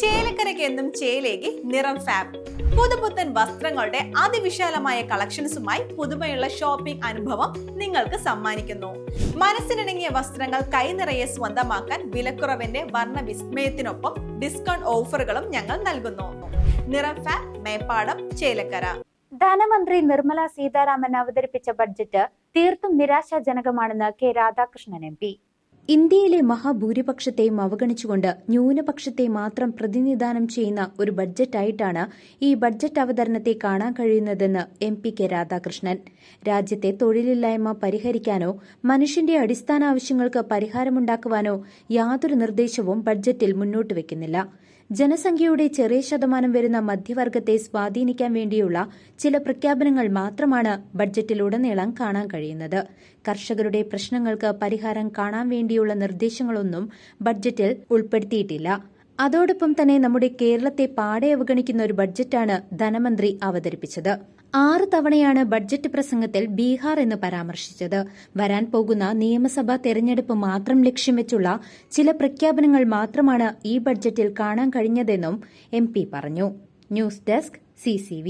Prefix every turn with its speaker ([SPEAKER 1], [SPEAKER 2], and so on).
[SPEAKER 1] ചേലക്കരയ്ക്ക് എന്നും ചേലേക്ക് നിറം ഫാബ് പുതുപുത്തൻ വസ്ത്രങ്ങളുടെ അതിവിശാലമായ കളക്ഷൻസുമായി പുതുമയുള്ള ഷോപ്പിംഗ് അനുഭവം നിങ്ങൾക്ക് സമ്മാനിക്കുന്നു. മനസ്സിനിണങ്ങിയ വസ്ത്രങ്ങൾ കൈനിറയെ സ്വന്തമാക്കാൻ വിലക്കുറവിന്റെ വർണ്ണവിസ്മയത്തിനൊപ്പം ഡിസ്കൗണ്ട് ഓഫറുകളും ഞങ്ങൾ നൽകുന്നു. നിറം ഫാബ്, മേപ്പാടം, ചേലക്കര.
[SPEAKER 2] ധനമന്ത്രി നിർമ്മല സീതാരാമൻ അവതരിപ്പിച്ച ബഡ്ജറ്റ് തീർത്തും നിരാശാജനകമാണെന്ന് കെ രാധാകൃഷ്ണൻ എം പി. ഇന്ത്യയിലെ മഹാഭൂരിപക്ഷത്തെയും അവഗണിച്ചുകൊണ്ട് ന്യൂനപക്ഷത്തെ മാത്രം പ്രതിനിധാനം ചെയ്യുന്ന ഒരു ബഡ്ജറ്റായിട്ടാണ് ഈ ബഡ്ജറ്റ് അവതരണത്തെ കാണാൻ കഴിയുന്നതെന്ന് എം പി കെ രാധാകൃഷ്ണൻ. രാജ്യത്തെ തൊഴിലില്ലായ്മ പരിഹരിക്കാനോ മനുഷ്യന്റെ അടിസ്ഥാന ആവശ്യങ്ങൾക്ക് പരിഹാരമുണ്ടാക്കുവാനോ യാതൊരു നിർദ്ദേശവും ബഡ്ജറ്റിൽ മുന്നോട്ട് വയ്ക്കുന്നില്ല. ജനസംഖ്യയുടെ ചെറിയ ശതമാനം വരുന്ന മധ്യവർഗത്തെ സ്വാധീനിക്കാൻ വേണ്ടിയുള്ള ചില പ്രഖ്യാപനങ്ങൾ മാത്രമാണ് ബഡ്ജറ്റിലുടനീളം കാണാൻ കഴിയുന്നത്. കർഷകരുടെ പ്രശ്നങ്ങൾക്ക് പരിഹാരം കാണാൻ വേണ്ടിയുള്ള നിർദ്ദേശങ്ങളൊന്നും ബഡ്ജറ്റിൽ ഉൾപ്പെടുത്തിയിട്ടില്ല. അതോടൊപ്പം തന്നെ നമ്മുടെ കേരളത്തെ പാടെ അവഗണിക്കുന്ന ഒരു ബഡ്ജറ്റാണ് ധനമന്ത്രി അവതരിപ്പിച്ചത്. 6 തവണയാണ് ബഡ്ജറ്റ് പ്രസംഗത്തിൽ ബീഹാർ എന്ന് പരാമർശിച്ചത്. വരാൻ പോകുന്ന നിയമസഭാ തെരഞ്ഞെടുപ്പ് മാത്രം ലക്ഷ്യം വെച്ചുള്ള ചില പ്രഖ്യാപനങ്ങൾ മാത്രമാണ് ഈ ബഡ്ജറ്റിൽ കാണാൻ കഴിഞ്ഞതെന്നും എം പി പറഞ്ഞു. News desk CCV.